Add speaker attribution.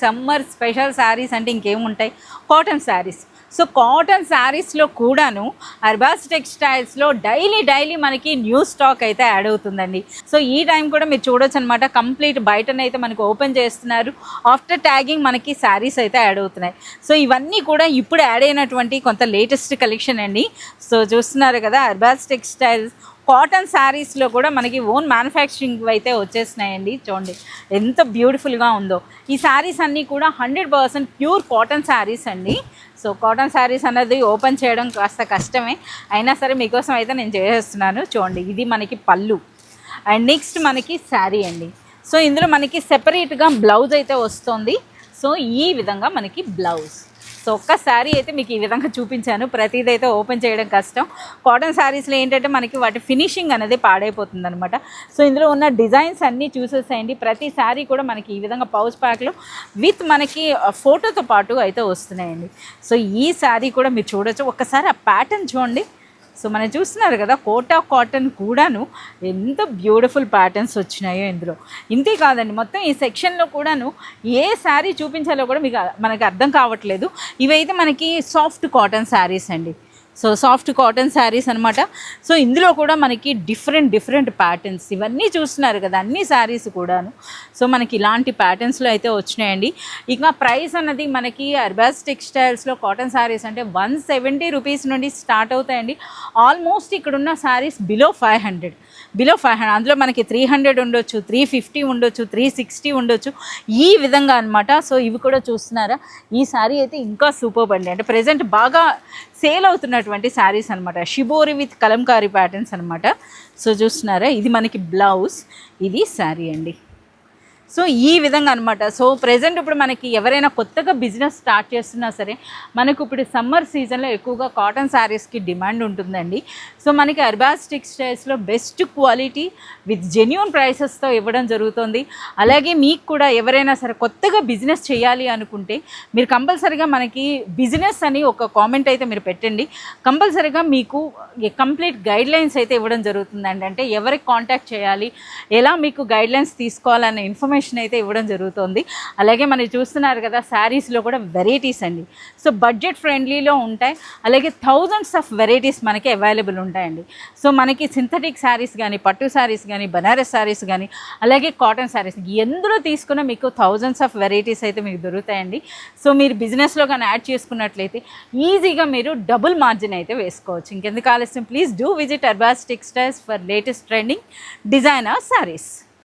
Speaker 1: Summer special saris అంటే ఇంకేముంటాయి, cotton saris. So cotton శారీస్లో కూడాను అర్బాస్ టెక్స్టైల్స్లో డైలీ మనకి న్యూ స్టాక్ అయితే యాడ్ అవుతుందండి. సో ఈ టైం కూడా మీరు చూడొచ్చు అనమాట. కంప్లీట్ బయటనైతే మనకు ఓపెన్ చేస్తున్నారు. ఆఫ్టర్ ట్యాగింగ్ మనకి శారీస్ అయితే యాడ్ అవుతున్నాయి. సో ఇవన్నీ కూడా ఇప్పుడు యాడ్ అయినటువంటి కొంత లేటెస్ట్ కలెక్షన్ అండి. సో చూస్తున్నారు కదా, అర్బాస్ టెక్స్టైల్స్ కాటన్ శారీస్లో కూడా మనకి ఓన్ మ్యానుఫ్యాక్చరింగ్ అయితే వచ్చేసినాయండి. చూడండి ఎంత బ్యూటిఫుల్గా ఉందో. ఈ శారీస్ అన్నీ కూడా 100% ప్యూర్ కాటన్ శారీస్ అండి. సో కాటన్ శారీస్ అనేది ఓపెన్ చేయడం కాస్త కష్టమే, అయినా సరే మీకోసం అయితే నేను చేసేస్తున్నాను. చూడండి ఇది మనకి పళ్ళు అండ్ నెక్స్ట్ మనకి శారీ అండి. సో ఇందులో మనకి సెపరేట్గా బ్లౌజ్ అయితే వస్తుంది. సో ఈ విధంగా మనకి బ్లౌజ్. సో ఒక్క శారీ అయితే మీకు ఈ విధంగా చూపించాను. ప్రతిదైతే ఓపెన్ చేయడం కష్టం. కాటన్ శారీస్లో ఏంటంటే మనకి వాటి ఫినిషింగ్ అనేది పాడైపోతుంది అనమాట. సో ఇందులో ఉన్న డిజైన్స్ అన్నీ చూసేసేయండి. ప్రతి శారీ కూడా మనకి ఈ విధంగా పౌచ్ ప్యాక్లో విత్ మనకి ఫోటోతో పాటు అయితే వస్తున్నాయండి. సో ఈ శారీ కూడా మీరు చూడొచ్చు. ఒక్కసారి ఆ ప్యాటర్న్ చూడండి. సో మనం చూస్తున్నారు కదా, కోటా కాటన్ కూడాను ఎంత బ్యూటిఫుల్ ప్యాటర్న్స్ వచ్చినాయో ఇందులో. ఇంతే కాదండి, మొత్తం ఈ సెక్షన్లో కూడాను ఏ శారీ చూపించాలో కూడా మనకి అర్థం కావట్లేదు. ఇవైతే మనకి సాఫ్ట్ కాటన్ శారీస్ అండి. సో సాఫ్ట్ కాటన్ శారీస్ అనమాట. సో ఇందులో కూడా మనకి డిఫరెంట్ ప్యాటర్న్స్ ఇవన్నీ చూస్తున్నారు కదా, అన్ని శారీస్ కూడాను. సో మనకి ఇలాంటి ప్యాటర్న్స్లో అయితే వచ్చినాయండి. ఇక ప్రైస్ అన్నది మనకి అర్బాస్ టెక్స్టైల్స్లో కాటన్ శారీస్ అంటే 170 రూపీస్ నుండి స్టార్ట్ అవుతాయండి. ఆల్మోస్ట్ ఇక్కడున్న శారీస్ బిలో 500. అందులో మనకి 300 ఉండొచ్చు, 350 ఉండొచ్చు, 360 ఉండొచ్చు, ఈ విధంగా అనమాట. సో ఇవి కూడా చూస్తున్నారా, ఈ శారీ అయితే ఇంకా సూపర్ అండి. అంటే ప్రజెంట్ బాగా సేల్ అవుతున్నటువంటి శారీస్ అనమాట. షిబోరి విత్ కలంకారీ ప్యాటర్న్స్ అనమాట. సో చూస్తున్నారా, ఇది మనకి బ్లౌజ్, ఇది శారీ అండి. సో ఈ విధంగా అనమాట. సో ప్రజెంట్ ఇప్పుడు మనకి ఎవరైనా కొత్తగా బిజినెస్ స్టార్ట్ చేస్తున్నా సరే, మనకు ఇప్పుడు సమ్మర్ సీజన్లో ఎక్కువగా కాటన్ శారీస్కి డిమాండ్ ఉంటుందండి. సో మనకి అర్బాస్ టెక్స్టైల్స్లో బెస్ట్ క్వాలిటీ విత్ జెన్యూన్ ప్రైసెస్తో ఇవ్వడం జరుగుతుంది. అలాగే మీకు కూడా ఎవరైనా సరే కొత్తగా బిజినెస్ చేయాలి అనుకుంటే మీరు కంపల్సరీగా మనకి బిజినెస్ అని ఒక కామెంట్ అయితే మీరు పెట్టండి. కంపల్సరీగా మీకు కంప్లీట్ గైడ్లైన్స్ అయితే ఇవ్వడం జరుగుతుందండి. అంటే ఎవరికి కాంటాక్ట్ చేయాలి, ఎలా మీకు గైడ్లైన్స్ తీసుకోవాలనే ఇన్ఫర్మేషన్ అయితే ఇవ్వడం జరుగుతుంది. అలాగే మనం చూస్తున్నారు కదా, శారీస్లో కూడా వెరైటీస్ అండి. సో బడ్జెట్ ఫ్రెండ్లీలో ఉంటాయి. అలాగే థౌజండ్స్ ఆఫ్ వెరైటీస్ మనకి అవైలబుల్ ఉంటాయండి. సో మనకి సింథటిక్ శారీస్ కానీ, పట్టు శారీస్ కానీ, బనారస్ శారీస్ కానీ, అలాగే కాటన్ శారీస్, ఎందులో తీసుకున్నా మీకు థౌజండ్స్ ఆఫ్ వెరైటీస్ అయితే మీకు దొరుకుతాయండి. సో మీరు బిజినెస్లో కానీ యాడ్ చేసుకున్నట్లయితే ఈజీగా మీరు డబుల్ మార్జిన్ అయితే వేసుకోవచ్చు. ఇంకెందుకు ఆలస్యం, please do visit Arbaz textiles for latest trending designer saris.